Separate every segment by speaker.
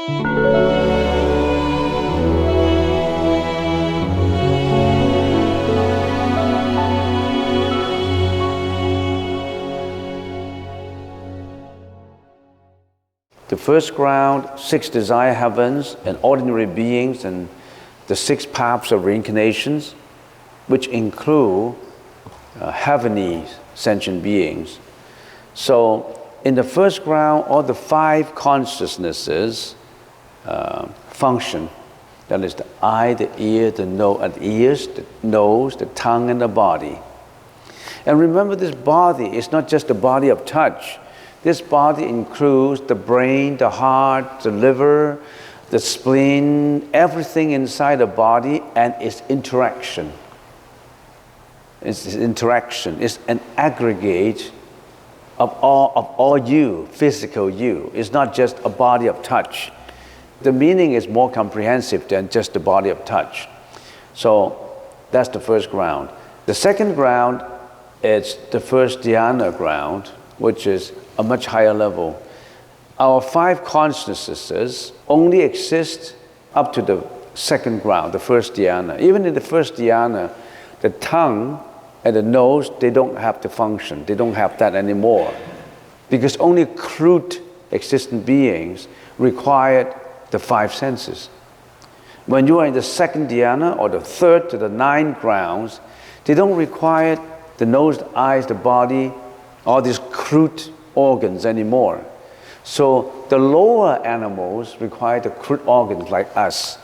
Speaker 1: The first ground, 6 desire heavens and ordinary beings, and the 6 paths of reincarnations, which include heavenly sentient beings. So in the first ground, all the 5 consciousnesses function. That is the eye, the ear, the ears, the nose, the tongue, and the body. And remember, this body is not just the body of touch. This body includes the brain, the heart, the liver, the spleen, everything inside the body, and its interaction. It's interaction. It's an aggregate of all you, physical you. It's not just a body of touch. The meaning is more comprehensive than just the body of touch. So that's the first ground. The second ground is the first dhyana ground, which is a much higher level. Our 5 consciousnesses only exist up to the second ground, the first dhyana. Even in the first dhyana, the tongue and the nose, they don't have to function. They don't have that anymore. Because only crude existent beings required the 5 senses. When you are in the second dhyana, or the third to the 9 grounds, they don't require the nose, the eyes, the body, all these crude organs anymore. So the lower animals require the crude organs like us.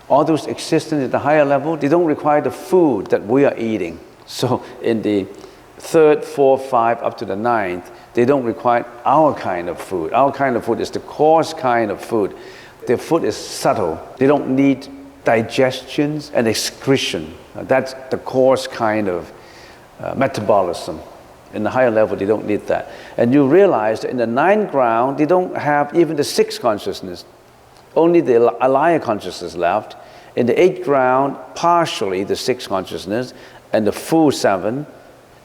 Speaker 1: All those existing at the higher level, they don't require the food that we are eating. So in the 3rd, 4th, 5, up to the 9th, they don't require our kind of food. Our kind of food is the coarse kind of food. Their food is subtle. They don't need digestions and excretion. That's the coarse kind of metabolism. In the higher level, they don't need that. And you realize that in the 9th ground, they don't have even the 6th consciousness. Only the alaya consciousness left. In the 8th ground, partially the 6th consciousness and the full 7.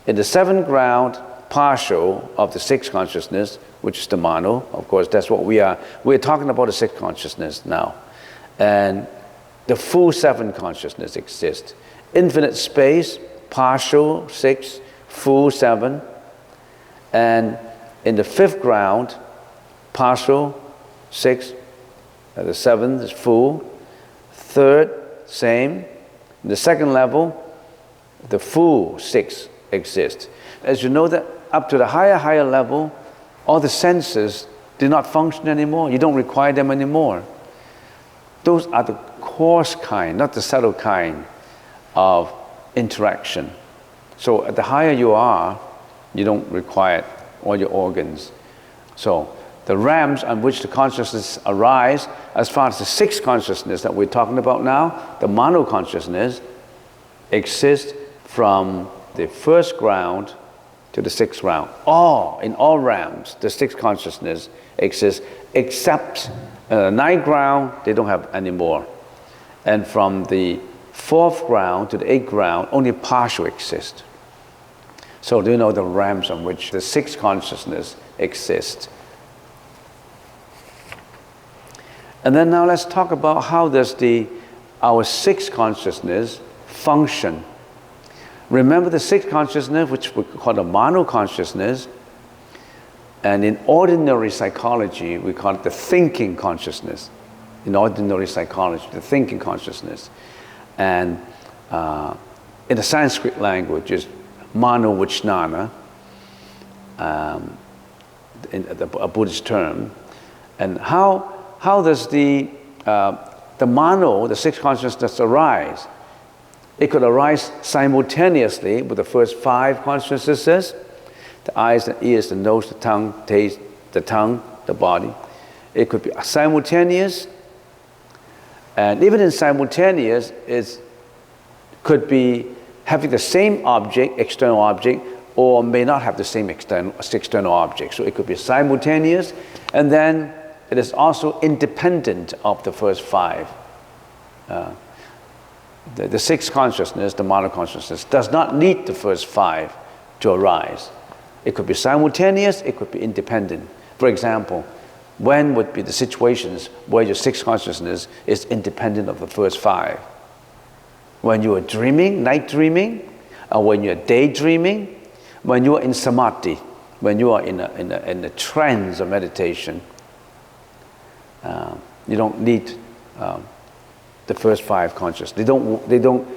Speaker 1: In the 7th ground, partial of the 6th consciousness, which is the mano. Of course, that's what we are. We're talking about the 6th consciousness now. And the full 7 consciousness exists. Infinite space, partial 6, full 7, and in the 5th ground, partial 6, the 7th is full, 3rd, same. In the 2nd level, the full 6 exists. As you know that up to the higher level, all the senses do not function anymore. You don't require them anymore. Those are the coarse kind, not the subtle kind of interaction. So at the higher you are, you don't require all your organs. So the realms on which the consciousness arise, as far as the 6th consciousness that we're talking about now, the mano consciousness, exists from the 1st ground to the 6th ground. In all realms, the 6th consciousness exists, except 9th ground, they don't have any more. And from the 4th ground to the 8th ground, only partial exists. So do you know the realms on which the 6th consciousness exists? And then now let's talk about how does our 6th consciousness function. Remember the 6th consciousness, which we call the mano consciousness, and in ordinary psychology, we call it the thinking consciousness. In ordinary psychology, the thinking consciousness. And in the Sanskrit language, is mano vijnana, a Buddhist term. And how does the mano, the 6th consciousness, arise? It could arise simultaneously with the first 5 consciousnesses: the eyes, the ears, the nose, the tongue, taste, the tongue, the body. It could be simultaneous, and even in simultaneous, it could be having the same object, external object, or may not have the same external object. So it could be simultaneous, and then it is also independent of the first 5. The 6th consciousness, the mano consciousness, does not need the first 5 to arise. It could be simultaneous, it could be independent. For example, When would be the situations where your sixth consciousness is independent of the first five? When you are dreaming, night dreaming, or when you are daydreaming, when you are in samadhi, when you are in a trance of meditation. You don't need the first five consciousness. They don't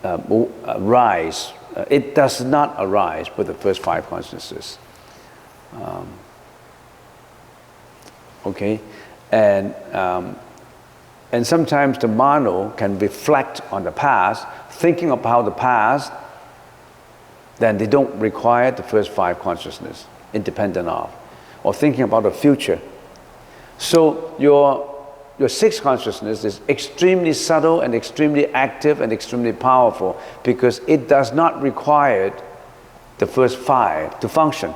Speaker 1: arise. It does not arise with the first five consciousnesses. Okay, and sometimes the mano can reflect on the past, thinking about the past. Then they don't require the first five consciousness, independent of, or thinking about the future. So your sixth consciousness is extremely subtle and extremely active and extremely powerful because it does not require the first five to function.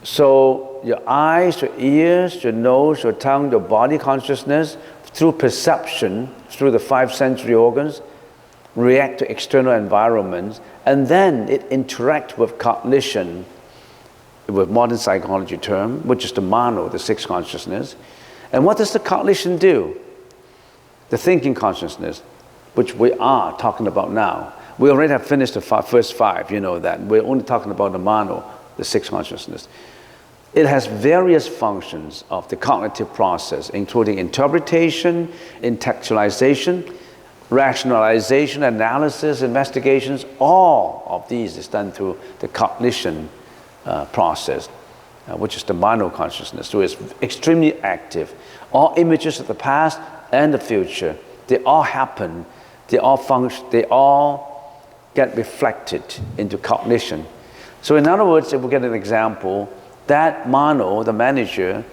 Speaker 1: So your eyes, your ears, your nose, your tongue, your body consciousness, through perception, through the five sensory organs, react to external environments, and then it interacts with cognition, with modern psychology term, which is the mano, the sixth consciousness. And what does the cognition do? The thinking consciousness, which we are talking about now. We already have finished the first five, you know that. We're only talking about the mano, the sixth consciousness. It has various functions of the cognitive process, including interpretation, intellectualization, rationalization, analysis, investigations. All of these is done through the cognition process, which is the mano consciousness. So it's extremely active. All images of the past and the future, they all happen, they all function, they all get reflected into cognition. So in other words, if we get an example, that mano, the manager,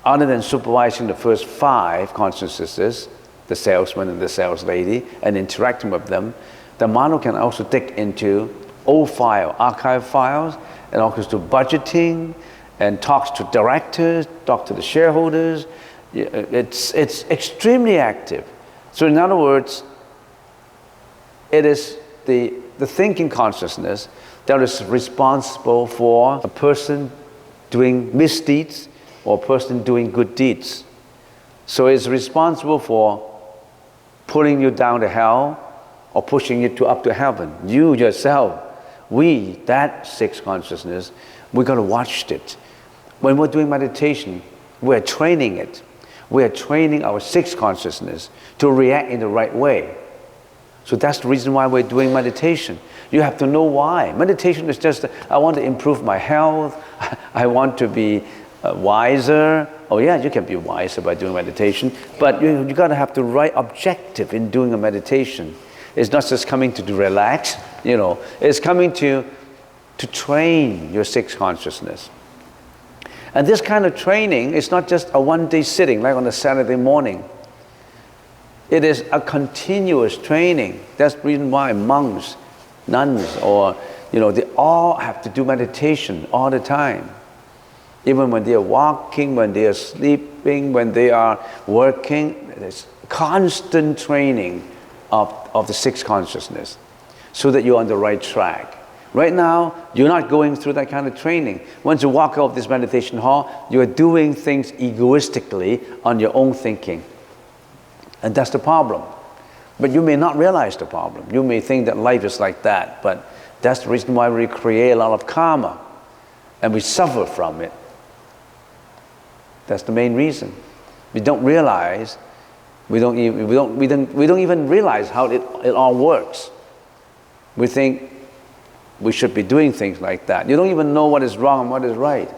Speaker 1: other than supervising the first five consciousnesses, the salesman and the sales lady, and interacting with them, the mano can also dig into old file, archive files, and also do budgeting, and talks to directors, talk to the shareholders. It's extremely active. So in other words, it is the thinking consciousness that is responsible for a person doing misdeeds or a person doing good deeds. So it's responsible for pulling you down to hell or pushing you up to heaven. You yourself, that sixth consciousness, we got to watch it. When we're doing meditation, we're training it. We're training our sixth consciousness to react in the right way. So that's the reason why we're doing meditation. You have to know why. Meditation is just, I want to improve my health, I want to be wiser. Oh yeah, you can be wiser by doing meditation, but you got to have the right objective in doing a meditation. It's not just coming to relax, it's coming to train your sixth consciousness. And this kind of training is not just a one-day sitting like on a Saturday morning. It is a continuous training. That's the reason why monks, nuns, or they all have to do meditation all the time. Even when they are walking, when they are sleeping, when they are working, there's constant training of the sixth consciousness so that you're on the right track. Right now, you're not going through that kind of training. Once you walk out of this meditation hall, you're doing things egoistically on your own thinking. And that's the problem. But you may not realize the problem. You may think that life is like that, but that's the reason why we create a lot of karma and we suffer from it. That's the main reason. We don't realize, we don't even realize how it all works. We think we should be doing things like that. You don't even know what is wrong and what is right.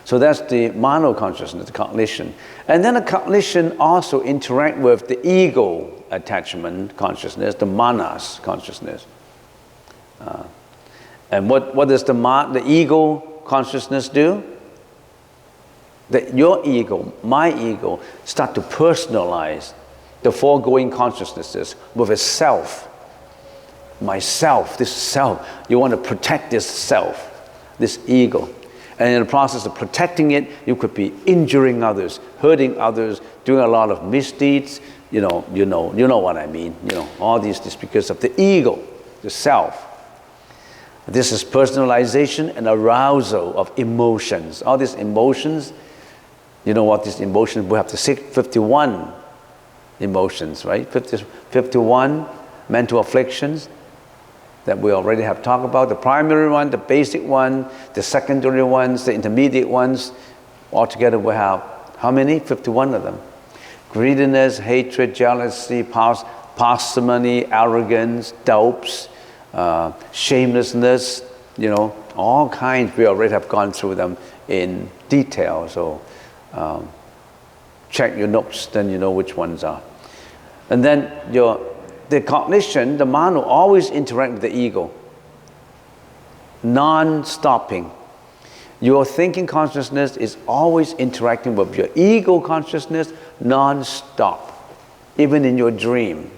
Speaker 1: So that's the mano consciousness, the cognition. And then the cognition also interact with the ego attachment consciousness, the manas consciousness. And what does the ego consciousness do? That your ego, my ego, start to personalize the foregoing consciousnesses with a self. Myself, this self. You want to protect this self, this ego. And in the process of protecting it, you could be injuring others, hurting others, doing a lot of misdeeds. You know what I mean. All these because of the ego, the self. This is personalization and arousal of emotions. All these emotions, you know what these emotions, we have the 51 emotions, right? 51 mental afflictions that we already have talked about. The primary one, the basic one, the secondary ones, the intermediate ones. Altogether we have how many? 51 of them. Greediness, hatred, jealousy, parsimony, arrogance, doubts, shamelessness, you know, all kinds. We already have gone through them in detail. So check your notes, then you know which ones are. And then the cognition, the mano, always interact with the ego, non-stopping. Your thinking consciousness is always interacting with your ego consciousness non-stop, even in your dream.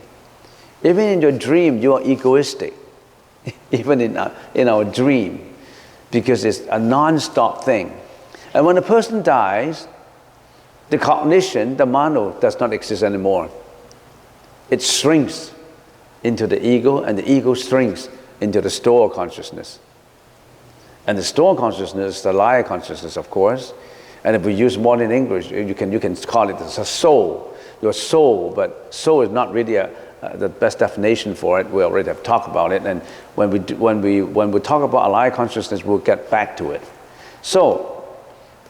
Speaker 1: Even in your dream, you are egoistic, even in our dream, because it's a non-stop thing. And when a person dies, the cognition, the mano, does not exist anymore. It shrinks into the ego, and the ego shrinks into the store consciousness. And the store consciousness, the liar consciousness, of course. And if we use modern English, you can call it as a soul, your soul. But soul is not really the best definition for it. We already have talked about it. And when we talk about a liar consciousness, we'll get back to it. So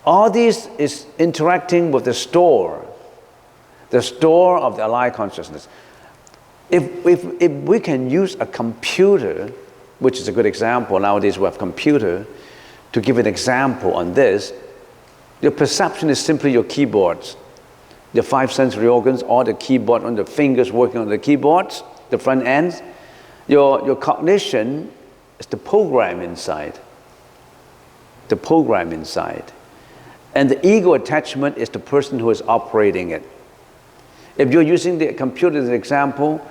Speaker 1: all these is interacting with the store of the alive consciousness. If we can use a computer, which is a good example, nowadays we have computer, to give an example on this, your perception is simply your keyboards, the 5 sensory organs, or the keyboard on the fingers working on the keyboards, the front ends. Your cognition is the program inside. The program inside. And the ego attachment is the person who is operating it. If you're using the computer as an example,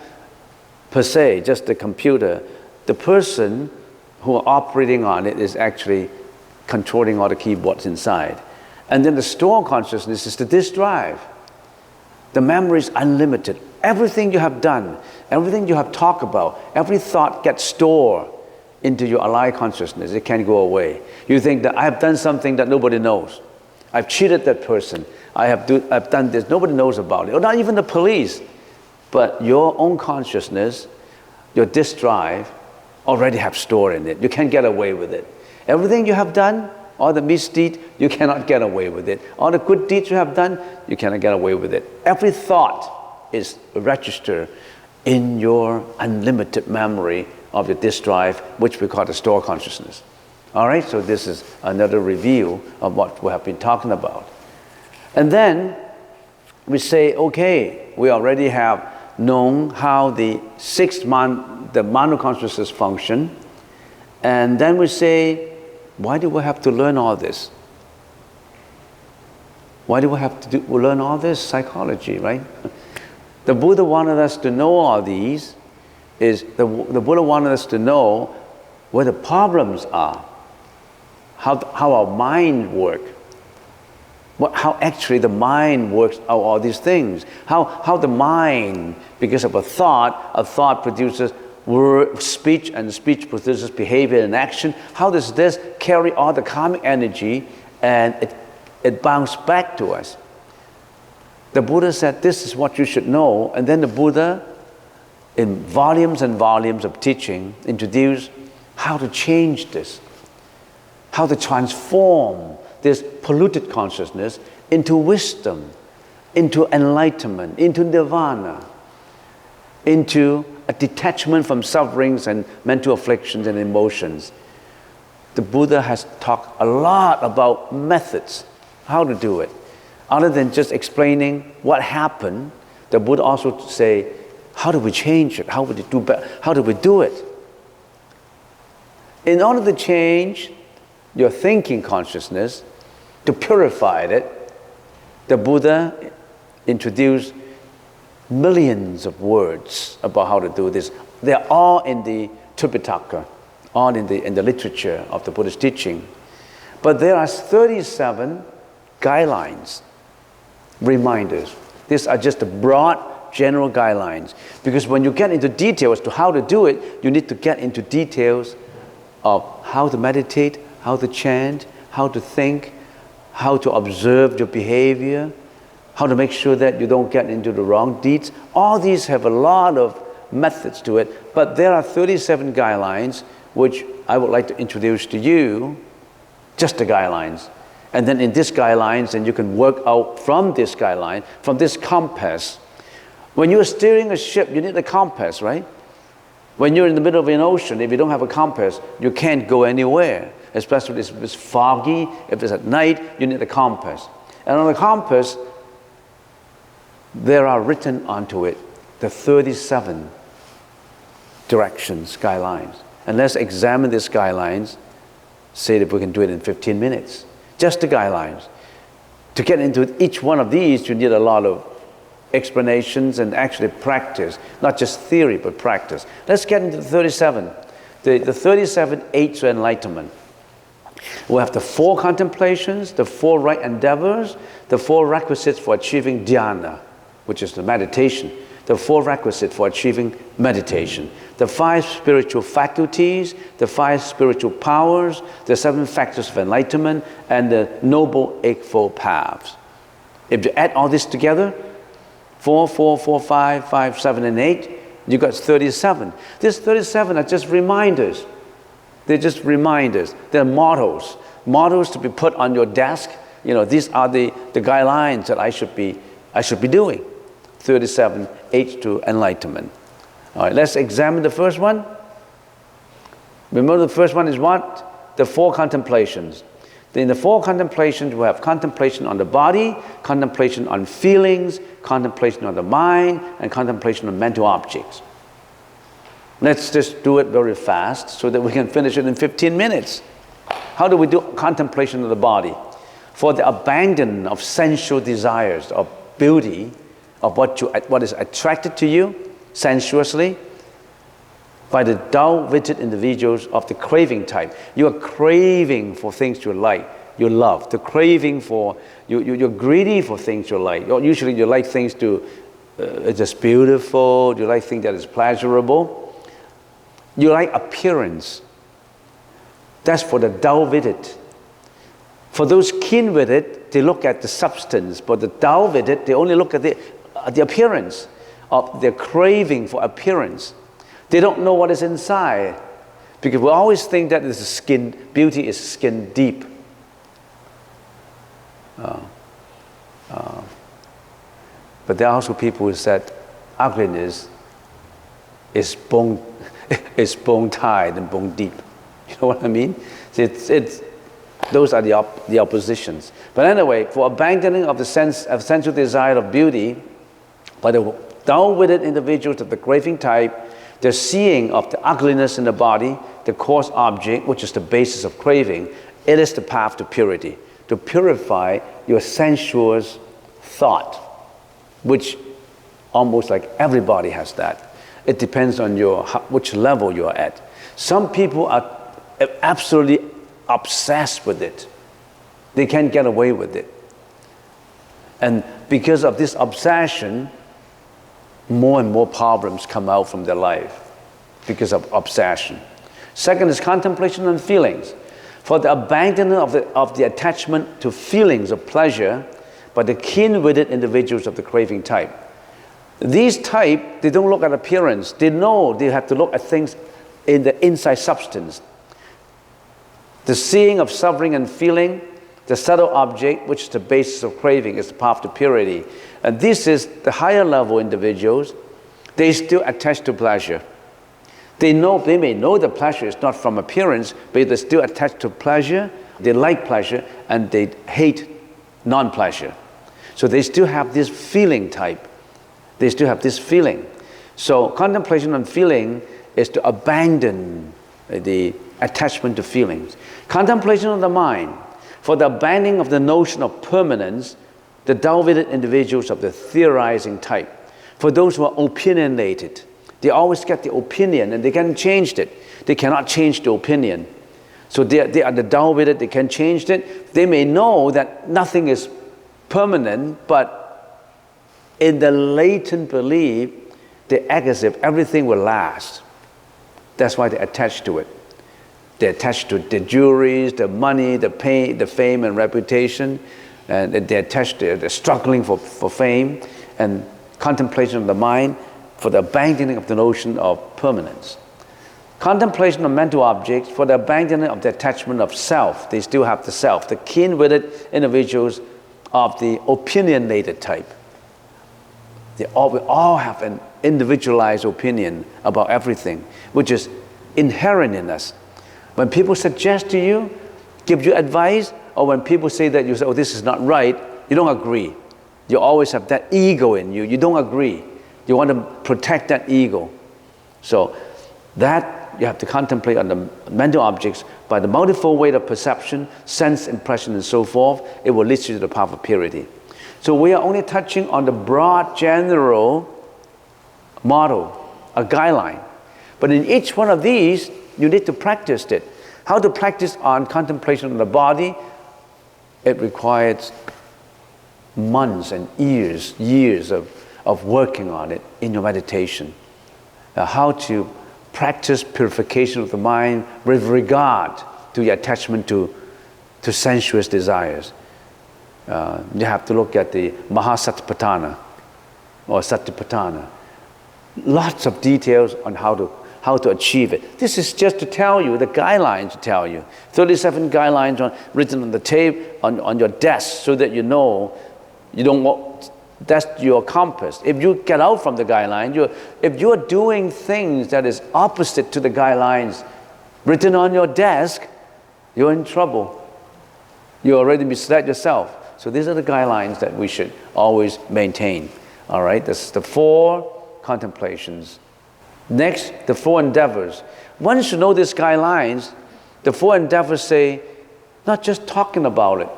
Speaker 1: per se, just the computer, the person who are operating on it is actually controlling all the keyboards inside. And then the store consciousness is the disk drive. The memory is unlimited. Everything you have done, everything you have talked about, every thought gets stored into your alive consciousness. It can't go away. You think that I have done something that nobody knows. I've cheated that person. I've done this. Nobody knows about it, or not even the police. But your own consciousness, your disk drive, already have stored in it. You can't get away with it. Everything you have done, all the misdeed, you cannot get away with it. All the good deeds you have done, you cannot get away with it. Every thought is registered in your unlimited memory of your disk drive, which we call the store consciousness. All right, so this is another review of what we have been talking about. And then we say, okay, we already have known how the the mano consciousness function. And then we say, why do we have to learn all this? Why do we have to learn all this? Psychology, right? The Buddha wanted us to know all these. The Buddha wanted us to know where the problems are, how our mind works. How actually the mind works out all these things. How the mind, because of a thought produces word, speech, and speech produces behavior and action. How does this carry all the karmic energy and it bounces back to us? The Buddha said this is what you should know, and then the Buddha, in volumes and volumes of teaching, introduced how to change this, how to transform this polluted consciousness into wisdom, into enlightenment, into nirvana, into a detachment from sufferings and mental afflictions and emotions. The Buddha has talked a lot about methods, how to do it. Other than just explaining what happened, the Buddha also say, how do we change it? How would it do better? How do we do it? In order to change your thinking consciousness, to purify it, the Buddha introduced millions of words about how to do this. They're all in the Tripitaka, all in the literature of the Buddhist teaching. But there are 37 guidelines, reminders. These are just the broad, general guidelines. Because when you get into details to how to do it, you need to get into details of how to meditate, how to chant, how to think, how to observe your behavior, how to make sure that you don't get into the wrong deeds. All these have a lot of methods to it, but there are 37 guidelines which I would like to introduce to you, just the guidelines. And then in these guidelines, and you can work out from this guideline, from this compass. When you're steering a ship, you need a compass, right? When you're in the middle of an ocean, if you don't have a compass, you can't go anywhere. Especially if it's foggy, if it's at night, you need a compass. And on the compass, there are written onto it the 37 directions, guidelines. And let's examine these guidelines, see if we can do it in 15 minutes. Just the guidelines. To get into each one of these, you need a lot of explanations and actually practice, not just theory, but practice. Let's get into the 37. The 37 aids to enlightenment. We have the 4 contemplations, the 4 right endeavors, the 4 requisites for achieving dhyana, which is the meditation, the 4 requisites for achieving meditation, the 5 spiritual faculties, the 5 spiritual powers, the 7 factors of enlightenment, and the Noble Eightfold Paths. If you add all this together, 4, 4, 4, 5, 5, 7, and 8, you got 37. These 37 are just reminders. They're just reminders. They're mottos. Mottos to be put on your desk. You know, these are the guidelines that I should be doing. 37 aids to enlightenment. All right, let's examine the first one. Remember, the first one is what? The 4 contemplations. In the 4 contemplations, we have contemplation on the body, contemplation on feelings, contemplation on the mind, and contemplation on mental objects. Let's just do it very fast so that we can finish it in 15 minutes. How do we do contemplation of the body? For the abandon of sensual desires, of beauty, of what is attracted to you sensuously, by the dull-witted individuals of the craving type. You are craving for things you like, you love. The craving for, you're greedy for things you like. Usually you like things to, it's just beautiful, you like things that is pleasurable. You like appearance. That's for the dull-witted. For those keen-witted, they look at the substance, but the dull-witted, they only look at the appearance of their craving for appearance. They don't know what is inside, because we always think that is skin, beauty is skin deep. But there are also people who said ugliness is bone tied and bone deep. You know what I mean? Those are the oppositions. But anyway, for abandoning of the sensual desire of beauty, by the dull-witted individuals of the craving type, the seeing of the ugliness in the body, the cause object, which is the basis of craving, it is the path to purity, to purify your sensuous thought, which almost like everybody has that. It depends on which level you are at. Some people are absolutely obsessed with it. They can't get away with it. And because of this obsession, more and more problems come out from their life because of obsession. Second is contemplation on feelings. For the abandonment of the attachment to feelings of pleasure by the keen-witted individuals of the craving type. These type, they don't look at appearance. They know they have to look at things in the inside substance. The seeing of suffering and feeling, the subtle object, which is the basis of craving, is the path to purity. And this is the higher level individuals. They still attach to pleasure. They may know the pleasure is not from appearance, but they still attach to pleasure. They like pleasure and they hate non-pleasure. So they still have this feeling type. They still have this feeling. So contemplation on feeling is to abandon the attachment to feelings. Contemplation on the mind. For the abandoning of the notion of permanence, the dull-witted individuals of the theorizing type. For those who are opinionated, they always get the opinion and they can't change it. They cannot change the opinion. So they are the dull-witted, they can change it. They may know that nothing is permanent, but in the latent belief, they act as if everything will last. That's why they attach to it. They're attached to the jewelries, the money, the pain, the fame and reputation, and they're attached. They're struggling for fame and contemplation of the mind for the abandoning of the notion of permanence. Contemplation of mental objects for the abandoning of the attachment of self. They still have the self. The keen-witted individuals of the opinionated type. We all have an individualized opinion about everything, which is inherent in us. When people suggest to you, give you advice, or when people say that you say, oh, this is not right, you don't agree. You always have that ego in you. You don't agree. You want to protect that ego. So that you have to contemplate on the mental objects by the multifold weight of perception, sense, impression, and so forth. It will lead you to the path of purity. So we are only touching on the broad, general model, a guideline. But in each one of these, you need to practice it. How to practice on contemplation of the body? It requires months and years of working on it in your meditation. How to practice purification of the mind with regard to your attachment to sensuous desires. You have to look at the Mahasatipatthana or Satipatthana. Lots of details on how to achieve it. This is just to tell you, the guidelines to tell you. 37 guidelines written on the tape, on your desk, so that you know you don't want, that's your compass. If you get out from the guidelines, if you're doing things that is opposite to the guidelines written on your desk, you're in trouble. You already misled yourself. So these are the guidelines that we should always maintain. All right, this is the 4 contemplations. Next, the 4 endeavors. Once you know these guidelines, the 4 endeavors say, not just talking about it,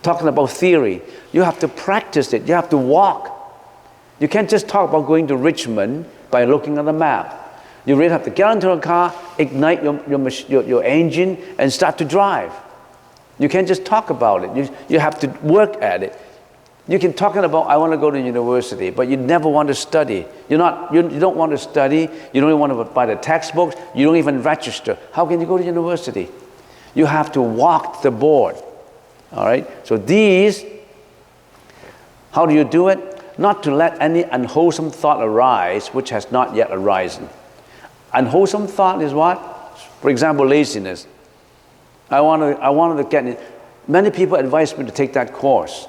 Speaker 1: talking about theory. You have to practice it. You have to walk. You can't just talk about going to Richmond by looking at the map. You really have to get into a car, ignite your engine, and start to drive. You can't just talk about it. You have to work at it. You can talk about, I want to go to university, but you never want to study. You don't want to study. You don't even want to buy the textbooks. You don't even register. How can you go to university? You have to walk the board. All right? So these, how do you do it? Not to let any unwholesome thought arise which has not yet arisen. Unwholesome thought is what? For example, laziness. I wanted to get in. Many people advise me to take that course.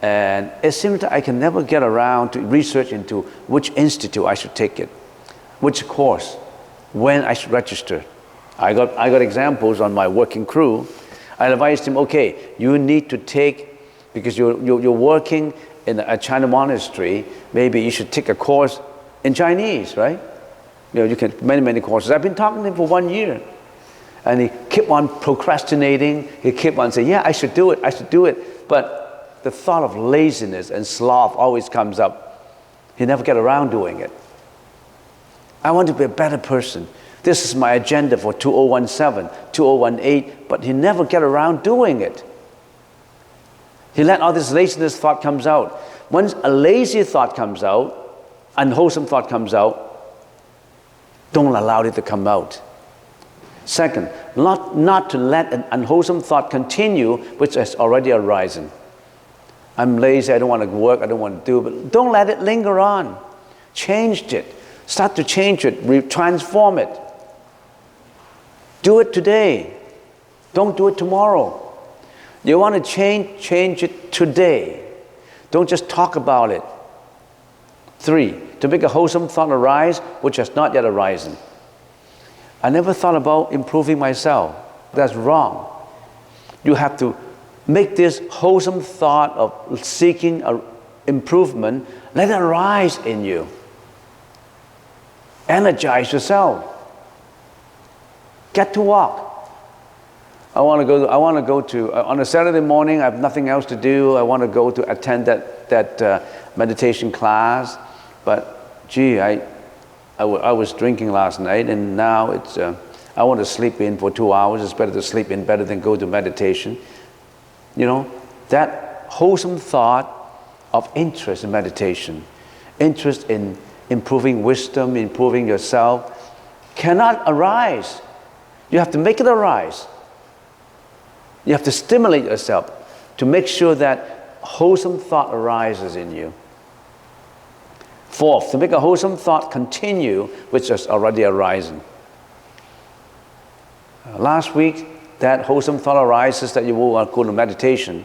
Speaker 1: And it seems that I can never get around to research into which institute I should take it, which course, when I should register. I got examples on my working crew. I advised him, okay, you need to take, because you're working in a China monastery, maybe you should take a course in Chinese, right? You can, many courses. I've been talking to him for 1 year. And he kept on procrastinating. He kept on saying, yeah, I should do it. But the thought of laziness and sloth always comes up. He never get around doing it. I want to be a better person. This is my agenda for 2017, 2018, but he never get around doing it. He let all this laziness thought comes out. Once a lazy thought comes out, unwholesome thought comes out, don't allow it to come out. Second, not to let an unwholesome thought continue which has already arisen. I'm lazy, I don't want to work, I don't want to do, but don't let it linger on. Change it. Start to change it, transform it. Do it today. Don't do it tomorrow. You want to change it today. Don't just talk about it. 3, to make a wholesome thought arise which has not yet arisen. I never thought about improving myself. That's wrong. You have to make this wholesome thought of seeking improvement, let it arise in you. Energize yourself. Get to walk. I want to go to on a Saturday morning, I have nothing else to do. I want to go to attend that meditation class. But gee, I was drinking last night, and now it's I want to sleep in for 2 hours. It's better to sleep in better than go to meditation. You know, that wholesome thought of interest in meditation, interest in improving wisdom, improving yourself, cannot arise You have to make it arise. You have to stimulate yourself to make sure that wholesome thought arises in you. Fourth, to make a wholesome thought continue, which is already arising. Last week, that wholesome thought arises that you will go to meditation.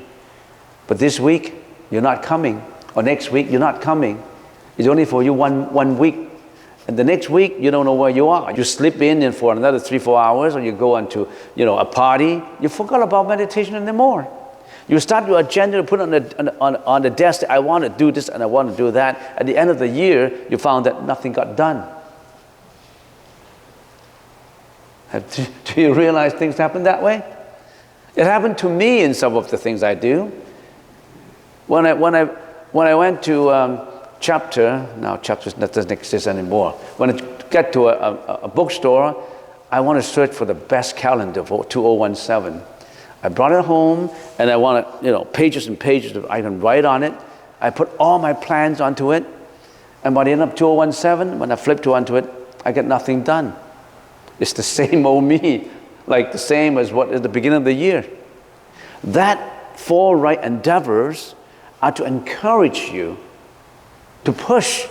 Speaker 1: But this week, you're not coming. Or next week, you're not coming. It's only for you one week. And the next week, you don't know where you are. You slip in for another 3-4 hours, or you go onto a party. You forgot about meditation anymore. You start your agenda to put on the desk, I want to do this and I want to do that. At the end of the year, you found that nothing got done. Do you realize things happen that way? It happened to me in some of the things I do. When I went to chapters that doesn't exist anymore. When I get to a bookstore, I want to search for the best calendar for 2017. I brought it home, and I wanted pages and pages that I can write on it. I put all my plans onto it, and by the end of 2017, when I flip onto it, I get nothing done. It's the same old me, like the same as what at the beginning of the year. That 4 right endeavors are to encourage you to push.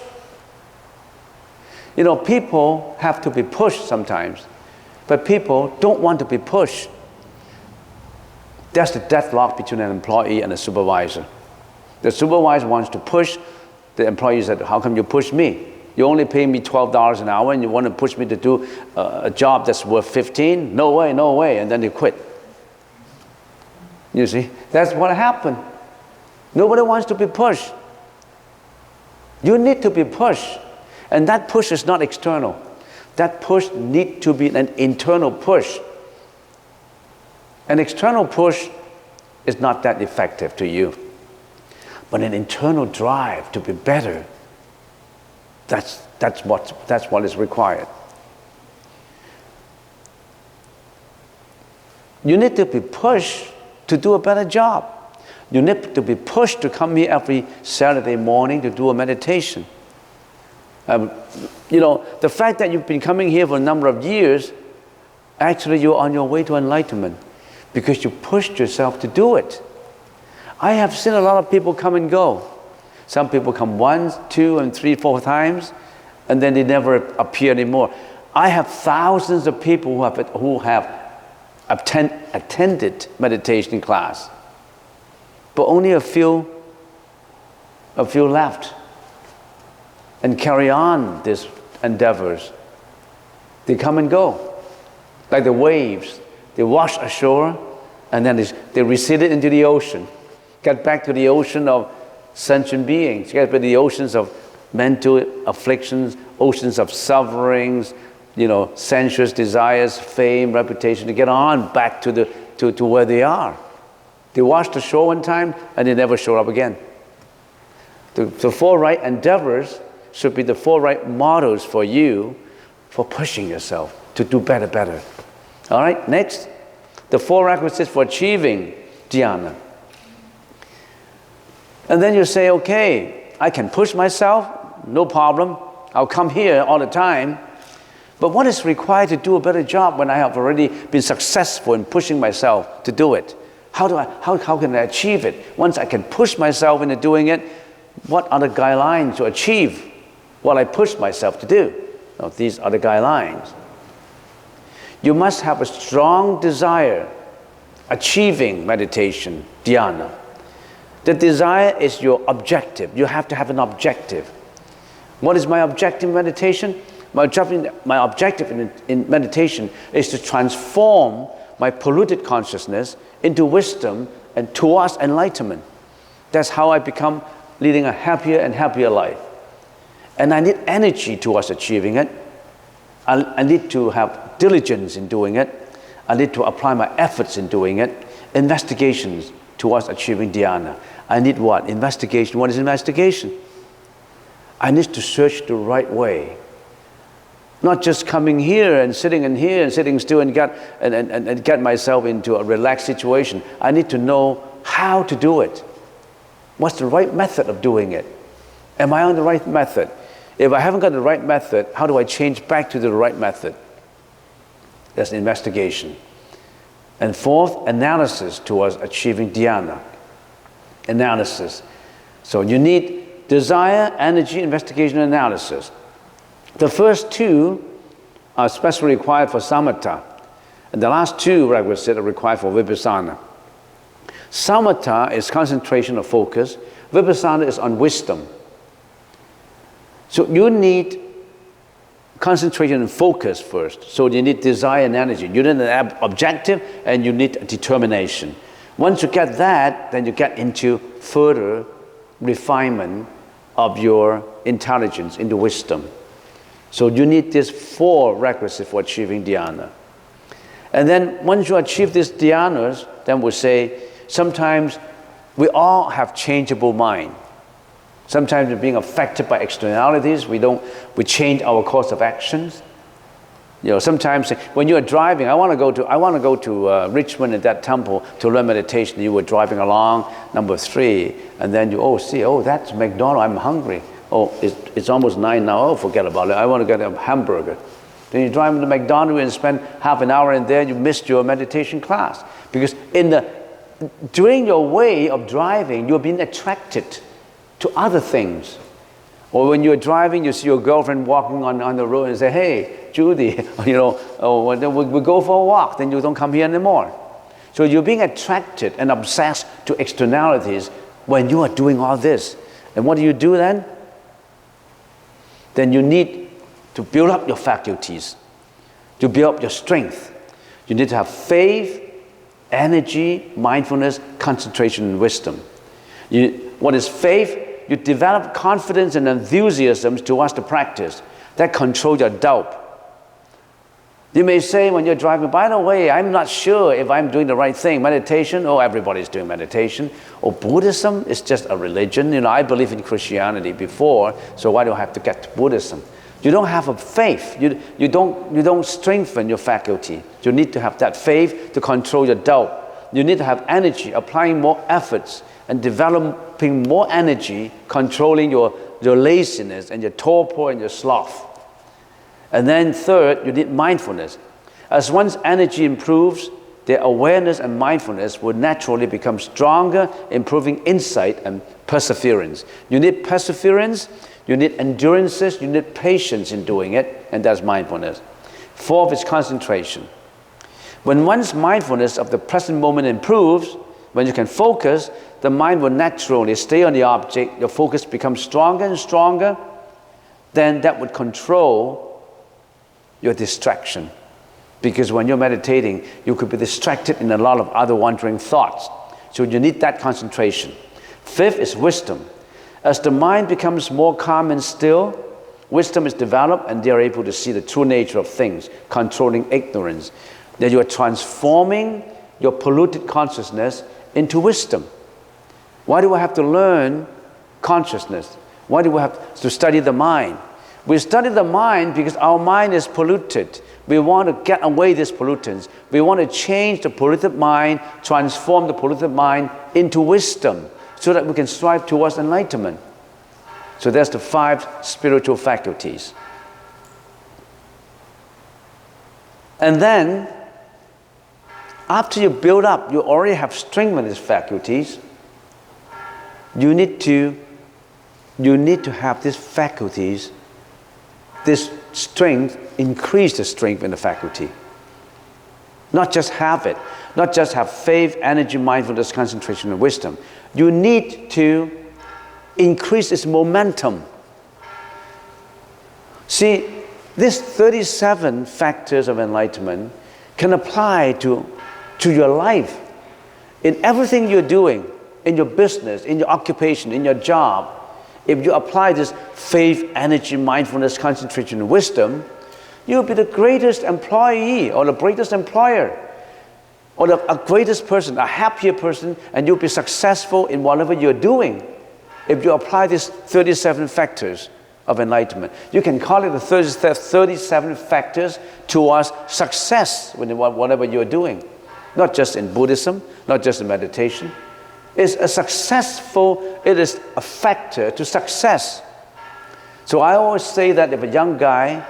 Speaker 1: People have to be pushed sometimes, but people don't want to be pushed. That's the deadlock between an employee and a supervisor. The supervisor wants to push. The employee said, how come you push me? You only pay me $12 an hour and you want to push me to do a job that's worth $15? No way, no way. And then they quit. You see, that's what happened. Nobody wants to be pushed. You need to be pushed. And that push is not external. That push needs to be an internal push. An external push is not that effective to you. But an internal drive to be better, that's what is required. You need to be pushed to do a better job. You need to be pushed to come here every Saturday morning to do a meditation. The fact that you've been coming here for a number of years, actually you're on your way to enlightenment because you pushed yourself to do it. I have seen a lot of people come and go. Some people come 1, 2, and 3, 4 times, and then they never appear anymore. I have thousands of people who have attended meditation class, but only a few left and carry on these endeavors. They come and go, like the waves. They wash ashore, and then they receded into the ocean. Get back to the ocean of sentient beings. Get back to the oceans of mental afflictions, oceans of sufferings, sensuous desires, fame, reputation. To get on back to where they are. They washed ashore one time, and they never showed up again. The 4 right endeavors should be the 4 right models for you for pushing yourself to do better. All right, next, the 4 requisites for achieving dhyana. And then you say, okay, I can push myself, no problem. I'll come here all the time. But what is required to do a better job when I have already been successful in pushing myself to do it? How can I achieve it? Once I can push myself into doing it, what are the guidelines to achieve what I push myself to do? Now, these are the guidelines. You must have a strong desire achieving meditation, dhyana. The desire is your objective. You have to have an objective. What is my objective in meditation? My objective in meditation is to transform my polluted consciousness into wisdom and towards enlightenment. That's how I become leading a happier and happier life. And I need energy towards achieving it. I need to have diligence in doing it. I need to apply my efforts in doing it. Investigations towards achieving dhyana. I need what? Investigation. What is investigation? I need to search the right way. Not just coming here and sitting in here and sitting still and get myself into a relaxed situation. I need to know how to do it. What's the right method of doing it? Am I on the right method? If I haven't got the right method, how do I change back to the right method? That's investigation. And fourth, analysis towards achieving dhyana. Analysis. So you need desire, energy, investigation, and analysis. The first two are especially required for samatha. And the last two requisites are required for vipassana. Samatha is concentration or focus. Vipassana is on wisdom. So you need concentration and focus first. So you need desire and energy. You need an objective and you need determination. Once you get that, then you get into further refinement of your intelligence, into wisdom. So you need these four requisites for achieving dhyana. And then once you achieve these dhyanas, then we say, sometimes we all have changeable mind. Sometimes we're being affected by externalities. We change our course of actions. Sometimes when you are driving, I want to go to Richmond at that temple to learn meditation. You were driving along, number 3, and then that's McDonald's. I'm hungry. It's almost 9 now. Forget about it. I want to get a hamburger. Then you drive to McDonald's and spend half an hour in there. You missed your meditation class because during your way of driving, you're being attracted to other things. Or when you're driving, you see your girlfriend walking on the road and say, "Hey, Judy, we go for a walk." Then you don't come here anymore. So you're being attracted and obsessed to externalities when you are doing all this. And what do you do then? Then you need to build up your faculties, to build up your strength. You need to have faith, energy, mindfulness, concentration, and wisdom. What is faith? You develop confidence and enthusiasm towards the practice. That controls your doubt. You may say when you're driving, by the way, I'm not sure if I'm doing the right thing. Meditation, everybody's doing meditation. Or Buddhism is just a religion. I believe in Christianity before, so why do I have to get to Buddhism? You don't have a faith. You don't strengthen your faculty. You need to have that faith to control your doubt. You need to have energy, applying more efforts and developing more energy, controlling your laziness and your torpor and your sloth. And then third, you need mindfulness. As one's energy improves, their awareness and mindfulness will naturally become stronger, improving insight and perseverance. You need perseverance, you need endurances, you need patience in doing it, and that's mindfulness. Fourth is concentration. When one's mindfulness of the present moment improves, when you can focus, the mind will naturally stay on the object, your focus becomes stronger and stronger, then that would control your distraction. Because when you're meditating, you could be distracted in a lot of other wandering thoughts. So you need that concentration. Fifth is wisdom. As the mind becomes more calm and still, wisdom is developed and they are able to see the true nature of things, controlling ignorance. That you are transforming your polluted consciousness into wisdom. Why do I have to learn consciousness? Why do we have to study the mind? We study the mind because our mind is polluted. We want to get away these pollutants. We want to change the polluted mind, transform the polluted mind into wisdom so that we can strive towards enlightenment. So there's the 5 spiritual faculties. And then, after you build up, you already have strengthened these faculties, you need to have these faculties, this strength, increase the strength in the faculty. Not just have it, not just have faith, energy, mindfulness, concentration, and wisdom. You need to increase its momentum. See, these 37 factors of enlightenment can apply to your life. In everything you're doing, in your business, in your occupation, in your job, if you apply this faith, energy, mindfulness, concentration, and wisdom, you'll be the greatest employee or the greatest employer or the greatest person, a happier person, and you'll be successful in whatever you're doing if you apply these 37 factors of enlightenment. You can call it the 37 factors towards success in whatever you're doing. Not just in Buddhism, not just in meditation. It is a factor to success. So I always say that if a young guy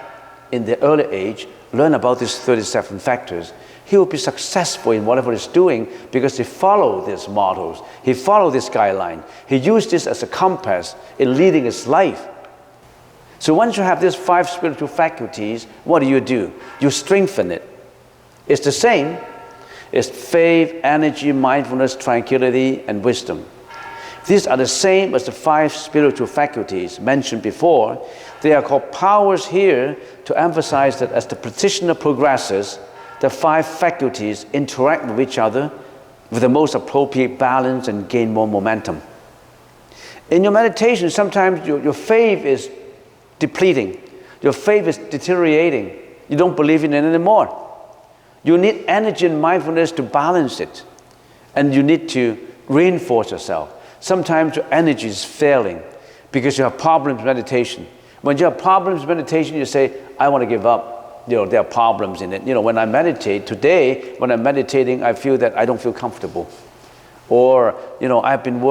Speaker 1: in the early age learn about these 37 factors, he will be successful in whatever he's doing because he followed these models. He followed this guideline. He used this as a compass in leading his life. So once you have these 5 spiritual faculties, what do? You strengthen it. It's the same. It's faith, energy, mindfulness, tranquility, and wisdom. These are the same as the 5 spiritual faculties mentioned before. They are called powers here to emphasize that as the practitioner progresses, the 5 faculties interact with each other with the most appropriate balance and gain more momentum. In your meditation, sometimes your faith is depleting. Your faith is deteriorating. You don't believe in it anymore. You need energy and mindfulness to balance it. And you need to reinforce yourself. Sometimes your energy is failing because you have problems with meditation. When you have problems with meditation, you say, I want to give up. There are problems in it. When I meditate, today, when I'm meditating, I feel that I don't feel comfortable. Or, I've been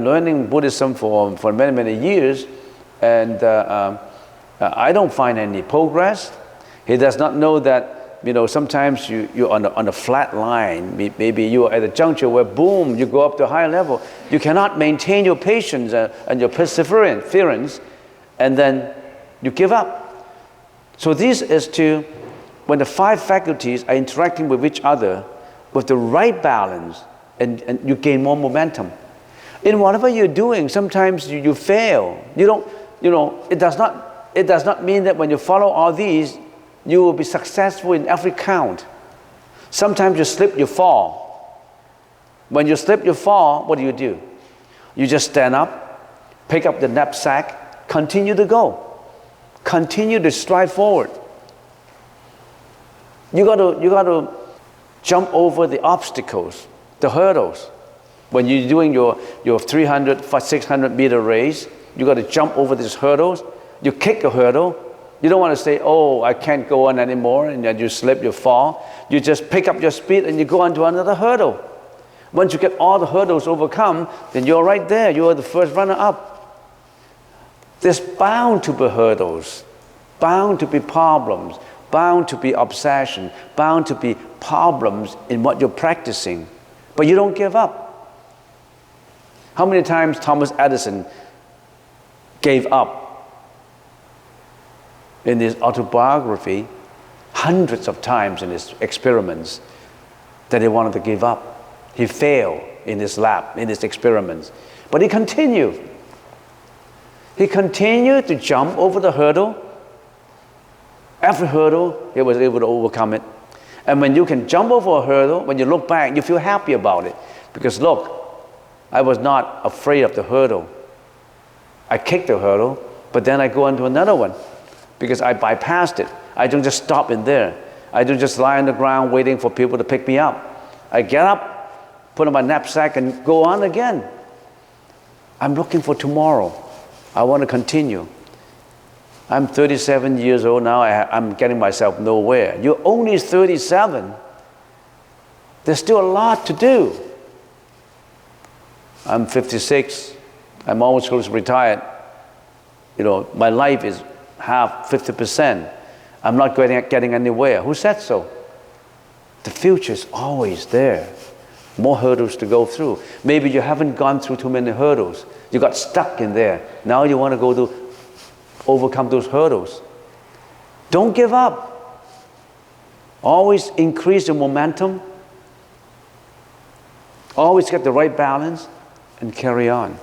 Speaker 1: learning Buddhism for many, many years, and I don't find any progress. He does not know that, sometimes you're on a flat line. Maybe you're at a juncture where, boom, you go up to a higher level. You cannot maintain your patience and your perseverance, and then you give up. So this is when the 5 faculties are interacting with each other with the right balance, and you gain more momentum. In whatever you're doing, sometimes you fail. It does not mean that when you follow all these, you will be successful in every count. Sometimes you slip, you fall. When you slip, you fall, what do? You just stand up, pick up the knapsack, continue to go. Continue to strive forward. You got to jump over the obstacles, the hurdles. When you're doing your 300, 600 meter race, you got to jump over these hurdles. You kick a hurdle. You don't want to say, oh, I can't go on anymore, and then you slip, you fall. You just pick up your speed and you go on to another hurdle. Once you get all the hurdles overcome, then you're right there. You're the first runner up. There's bound to be hurdles, bound to be problems, bound to be obsession, bound to be problems in what you're practicing. But you don't give up. How many times Thomas Edison gave up? In his autobiography, hundreds of times in his experiments that he wanted to give up. He failed in his lab, in his experiments. But he continued. He continued to jump over the hurdle. Every hurdle, he was able to overcome it. And when you can jump over a hurdle, when you look back, you feel happy about it. Because look, I was not afraid of the hurdle. I kicked the hurdle, but then I go on to another one because I bypassed it. I don't just stop in there. I don't just lie on the ground waiting for people to pick me up. I get up, put on my knapsack, and go on again. I'm looking for tomorrow. I want to continue. I'm 37 years old now. I'm getting myself nowhere. You're only 37. There's still a lot to do. I'm 56. I'm almost close to retired. My life is half, 50%. I'm not getting anywhere. Who said so? The future is always there. More hurdles to go through. Maybe you haven't gone through too many hurdles. You got stuck in there. Now you want to go to overcome those hurdles. Don't give up. Always increase your momentum. Always get the right balance and carry on.